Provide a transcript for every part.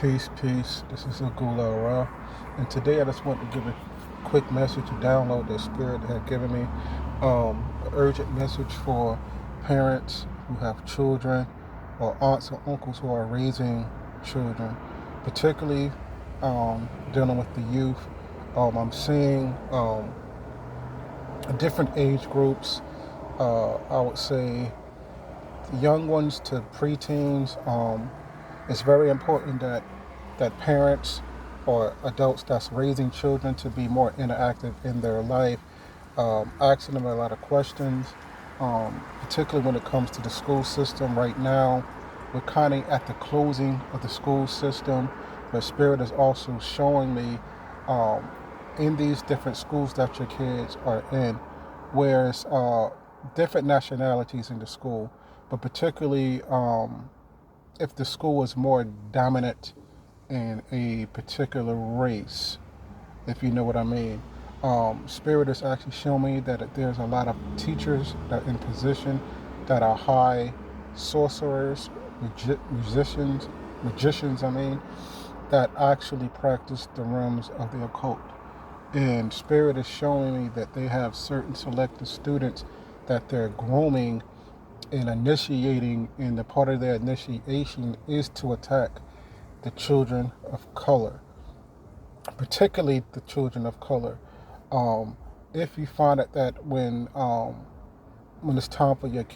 Peace, peace. This is Agula Ra. And today I just want to give a quick message to download the Spirit had given me. An urgent message for parents who have children or aunts or uncles who are raising children, particularly dealing with the youth. I'm seeing different age groups. I would say young ones to preteens. It's very important that parents or adults that's raising children to be more interactive in their life, asking them a lot of questions, particularly when it comes to the school system. Right now, we're kind of at the closing of the school system, but Spirit is also showing me um, in these different schools that your kids are in, whereas different nationalities in the school, but particularly if the school is more dominant in a particular race, if you know what I mean. Spirit is actually showing me that there's a lot of teachers that are in position that are high sorcerers, magicians, that actually practice the realms of the occult. And Spirit is showing me that they have certain selected students that they're grooming and initiating, and the part of their initiation is to attack the children of color, particularly the children of color. Um, if you find out that when it's time for your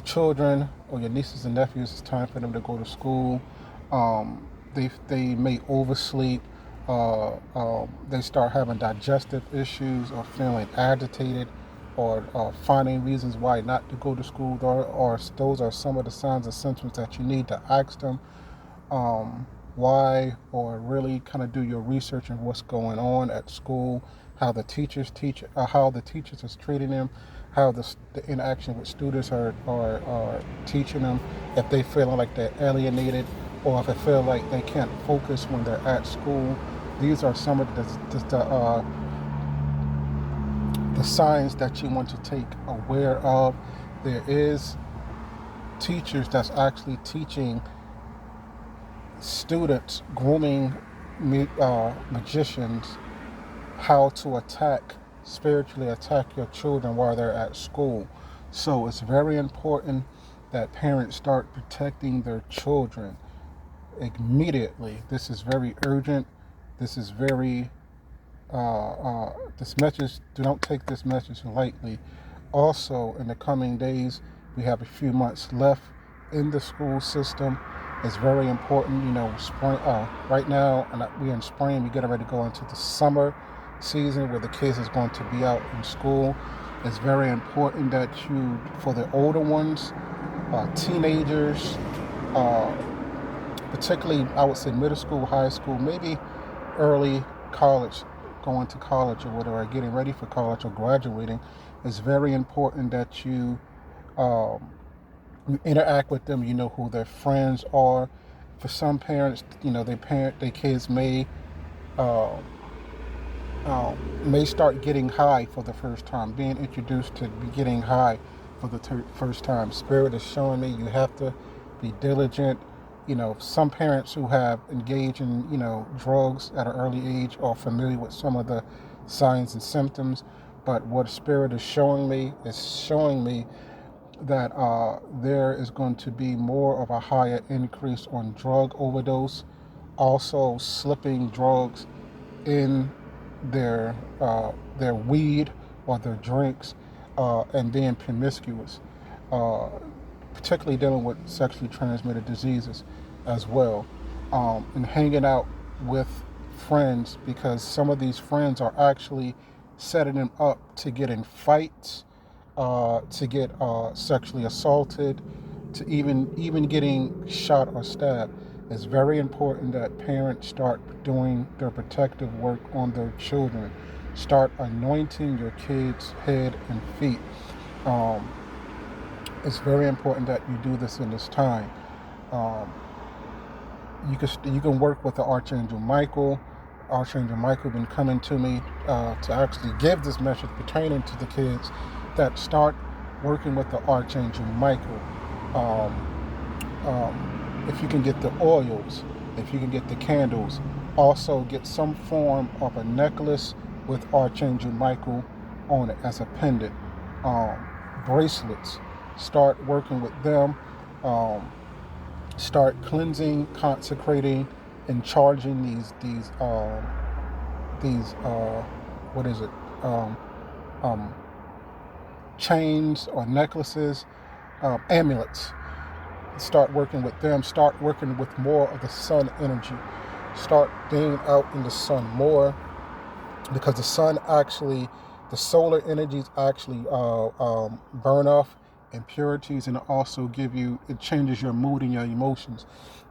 children or your nieces and nephews, it's time for them to go to school, they may oversleep. They start having digestive issues or feeling agitated or finding reasons why not to go to school, or those are some of the signs and symptoms that you need to ask them why, or really kind of do your research on what's going on at school, how the teachers teach, how the teachers is treating them, how the interaction with students are teaching them, if they feeling like they're alienated, or if they feel like they can't focus when they're at school. These are some of the signs that you want to take aware of. There is teachers that's actually teaching students, grooming magicians, how to spiritually attack your children while they're at school. So it's very important that parents start protecting their children immediately. This is very urgent. This is very this message. Do not take this message lightly. Also, in the coming days, we have a few months left in the school system. It's very important, spring. Right now, and we're in spring. We get ready to go into the summer season where the kids is going to be out in school. It's very important that for the older ones, teenagers, uh, particularly I would say middle school, high school, maybe early college, going to college or whatever, getting ready for college or graduating. It's very important that um, you interact with them. You know who their friends are. For some parents, their kids uh, may start getting high for the first time, being introduced to getting high for the first time. Spirit is showing me you have to be diligent. Some parents who have engaged in, drugs at an early age are familiar with some of the signs and symptoms. But what Spirit is showing me that there is going to be more of a higher increase on drug overdose, also slipping drugs in their weed or their drinks, and being promiscuous, uh, particularly dealing with sexually transmitted diseases as well, and hanging out with friends, because some of these friends are actually setting them up to get in fights, to get sexually assaulted, to even getting shot or stabbed. It's very important that parents start doing their protective work on their children. Start anointing your kids' head and feet. Um, it's very important that you do this in this time. Um, you can work with the Archangel Michael. Archangel Michael been coming to me to actually give this message pertaining to the kids, that start working with the Archangel Michael. Um, um, if you can get the oils, if you can get the candles, also get some form of a necklace with Archangel Michael on it as a pendant. Um, Bracelets, start working with them. Um, Start cleansing, consecrating, and charging these what is it? Um, Chains or necklaces, amulets. Start working with them. Start working with more of the sun energy. Start being out in the sun more, because the sun actually, the solar energies actually burn off impurities, and also give you, it changes your mood and your emotions.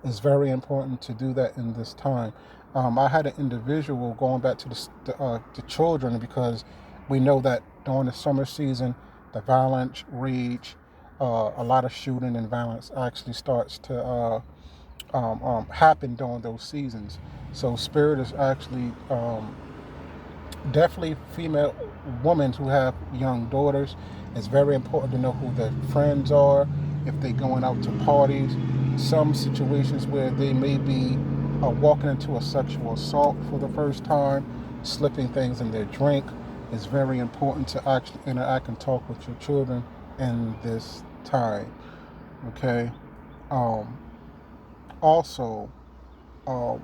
It's very important to do that in this time. I had an individual going back to the children, because we know that during the summer season, the violence, rage, a lot of shooting and violence actually starts to happen during those seasons. So spirit is actually definitely female women who have young daughters. It's very important to know who their friends are, if they're going out to parties. Some situations where they may be walking into a sexual assault for the first time, slipping things in their drink. It's very important to actually interact and talk with your children in this time. Okay. Um, Also, um,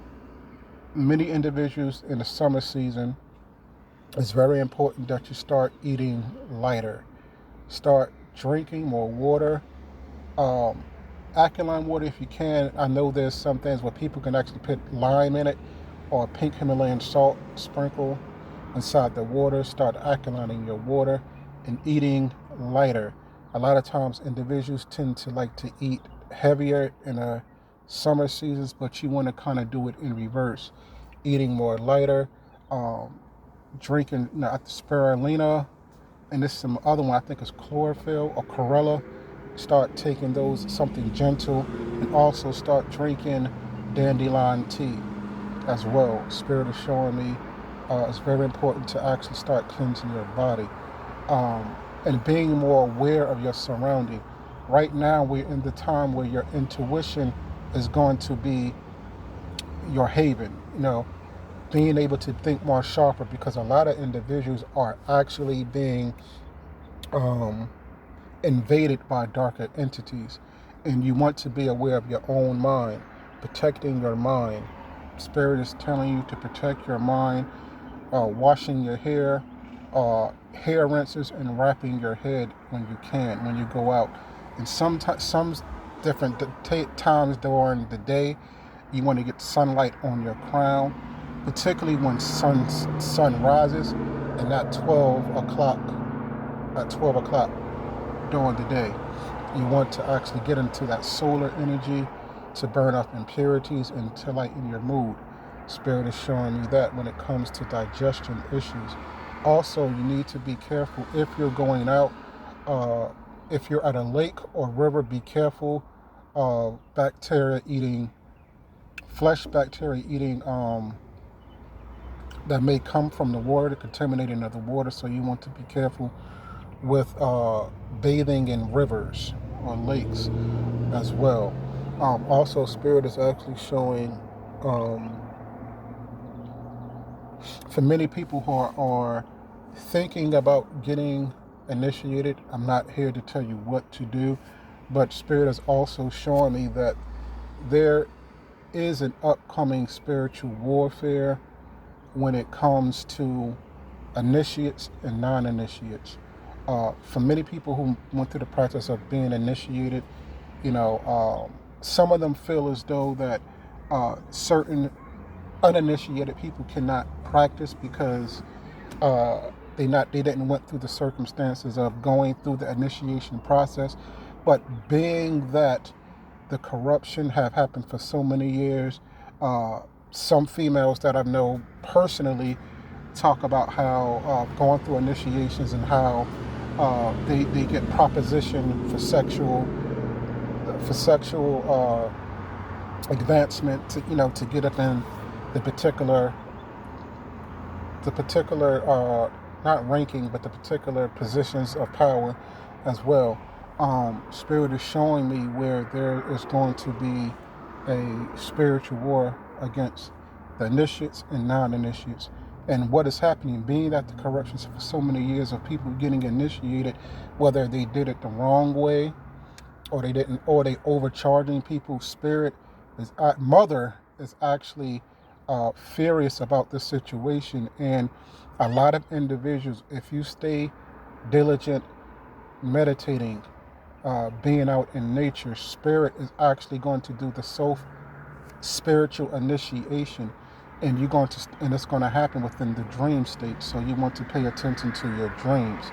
many individuals in the summer season, it's very important that you start eating lighter. Start drinking more water. Um, Alkaline water if you can. I know there's some things where people can actually put lime in it, or pink Himalayan salt sprinkle inside the water. Start alkalining your water and eating lighter. A lot of times individuals tend to like to eat heavier in the summer seasons, but you want to kind of do it in reverse. Eating more lighter, um, drinking, spirulina, and this is some other one, I think it's chlorophyll or chlorella. Start taking those, something gentle, and also start drinking dandelion tea as well. Spirit is showing me it's very important to actually start cleansing your body, and being more aware of your surrounding. Right now, we're in the time where your intuition is going to be your haven. Being able to think more sharper, because a lot of individuals are actually being um, invaded by darker entities, and you want to be aware of your own mind, protecting your mind. Spirit is telling you to protect your mind, washing your hair rinses, and wrapping your head when you can, when you go out. And some different times during the day, you want to get sunlight on your crown, particularly when sun rises, and at 12 o'clock during the day. You want to actually get into that solar energy to burn off impurities and to lighten your mood. Spirit is showing me that when it comes to digestion issues. Also, you need to be careful if you're going out. If you're at a lake or river, be careful of bacteria eating that may come from the water, the contaminating of the water. So you want to be careful with bathing in rivers or lakes as well. Also, Spirit is actually showing, for many people who are thinking about getting initiated, I'm not here to tell you what to do, but Spirit is also showing me that there is an upcoming spiritual warfare when it comes to initiates and non-initiates. For many people who went through the process of being initiated, some of them feel as though that certain uninitiated people cannot practice because they didn't went through the circumstances of going through the initiation process. But being that the corruption have happened for so many years, some females that I know personally talk about how going through initiations and how they get propositioned for sexual advancement to get up in the particular not ranking, but the particular positions of power as well. Spirit is showing me where there is going to be a spiritual war against the initiates and non-initiates. And what is happening, being at the corruptions for so many years of people getting initiated, whether they did it the wrong way or they didn't, or they overcharging people, spirit is mother is actually furious about this situation. And a lot of individuals, if you stay diligent, meditating, being out in nature, spirit is actually going to do the self spiritual initiation, and you're going to, and it's going to happen within the dream state. So you want to pay attention to your dreams.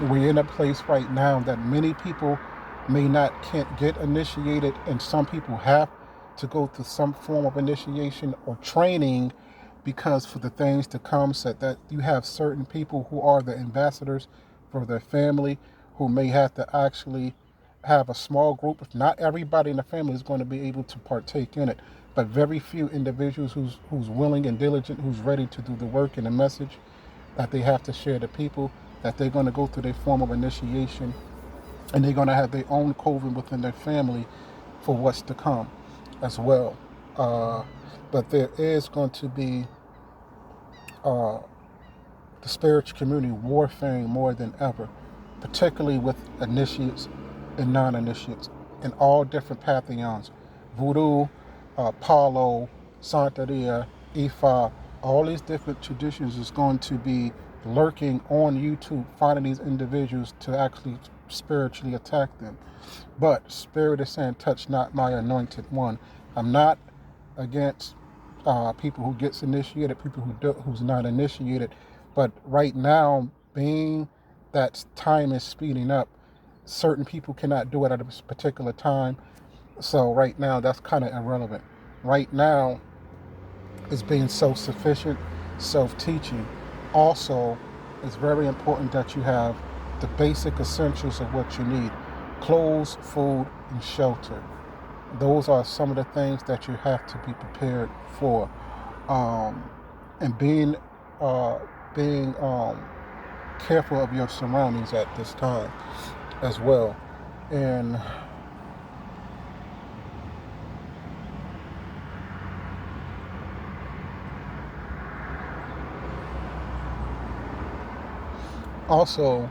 We're in a place right now that many people can't get initiated, and some people have to go through some form of initiation or training, because for the things to come, so that you have certain people who are the ambassadors for their family, who may have to actually have a small group. If not everybody in the family is going to be able to partake in it, but very few individuals who's willing and diligent, who's ready to do the work and the message that they have to share to people, that they're going to go through their form of initiation, and they're going to have their own coven within their family for what's to come as well. But there is going to be the spiritual community warfaring more than ever, particularly with initiates and non-initiates in all different pantheons. Voodoo, Palo, Santeria, Ifa, all these different traditions is going to be lurking on YouTube, finding these individuals to actually spiritually attack them. But Spirit is saying, touch not my anointed one. I'm not against people who gets initiated, people who's not initiated. But right now, being that time is speeding up, certain people cannot do it at a particular time. So right now, that's kind of irrelevant. Right now, it's being self-sufficient, self-teaching. Also, it's very important that you have the basic essentials of what you need: clothes, food, and shelter. Those are some of the things that you have to be prepared for. And being careful of your surroundings at this time as well. And also,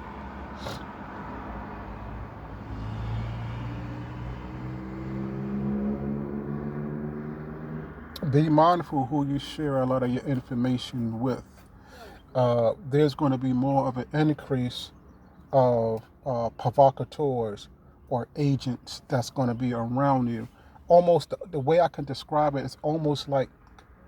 be mindful who you share a lot of your information with. There's going to be more of an increase of provocateurs or agents that's going to be around you. Almost the way I can describe it is almost like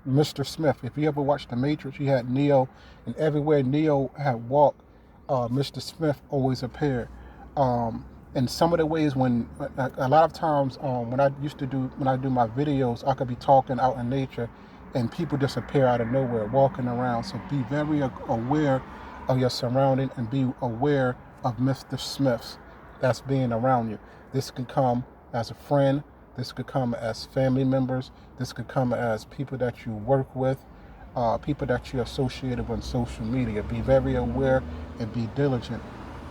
Mr. Smith. If you ever watched The Matrix, you had Neo, and everywhere Neo had walked, Mr. Smith always appeared. And some of the ways, when a lot of times when I do my videos, I could be talking out in nature, and people just appear out of nowhere walking around. So be very aware of your surrounding, and be aware of Mr. Smiths that's being around you. This could come as a friend, this could come as family members, this could come as people that you work with, people that you're associated with on social media. Be very aware and be diligent,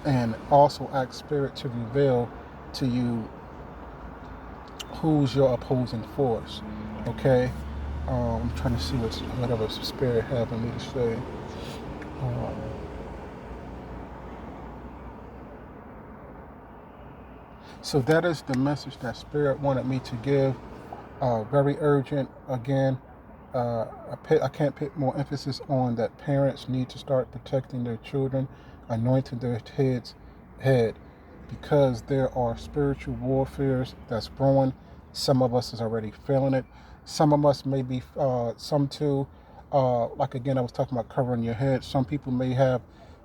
and also ask Spirit to reveal to you who's your opposing force. Okay? I'm trying to see whatever Spirit have for me to say. So that is the message that Spirit wanted me to give. Very urgent. Again, I can't put more emphasis on that. Parents need to start protecting their children, anointing their head, because there are spiritual warfares that's brewing. Some of us is already feeling it. Some of us may be, some too, like again, I was talking about covering your head. Some people may have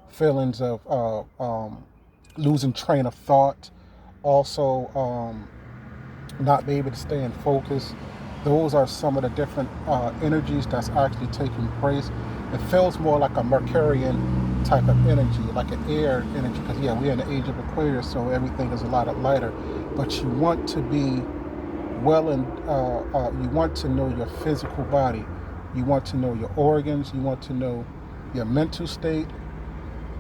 feelings of losing train of thought. Also, not be able to stay in focus. Those are some of the different energies that's actually taking place. It feels more like a Mercurian type of energy, like an air energy, because we're in the age of Aquarius, so everything is a lot lighter. But you want to be well, and you want to know your physical body. You want to know your organs. You want to know your mental state,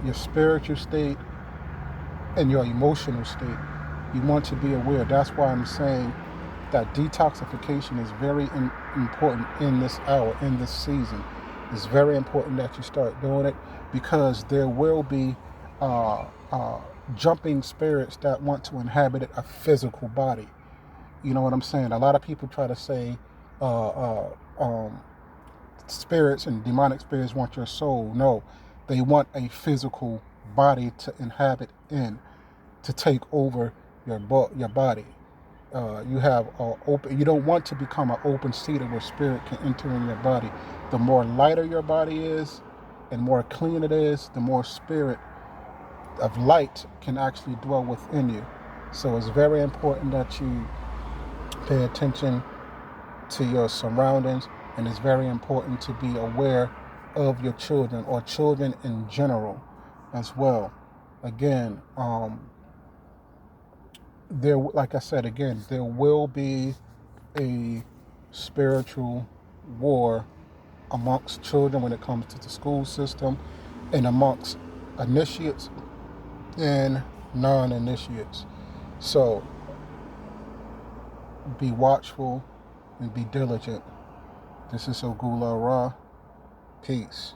your spiritual state, and your emotional state. You want to be aware. That's why I'm saying that detoxification is very important in this hour, in this season. It's very important that you start doing it, because there will be uh, uh, jumping spirits that want to inhabit a physical body. You know what I'm saying? A lot of people try to say uh, spirits and demonic spirits want your soul. No, they want a physical body to inhabit in, to take over your body. You have open. You don't want to become an open cedar where spirit can enter in your body. The more lighter your body is, and more clean it is, the more spirit of light can actually dwell within you. So it's very important that you pay attention to your surroundings, and it's very important to be aware of your children, or children in general as well. Again, there, like I said again, there will be a spiritual war amongst children when it comes to the school system, and amongst initiates and non-initiates. So be watchful and be diligent. This is Ogula Ra. Peace.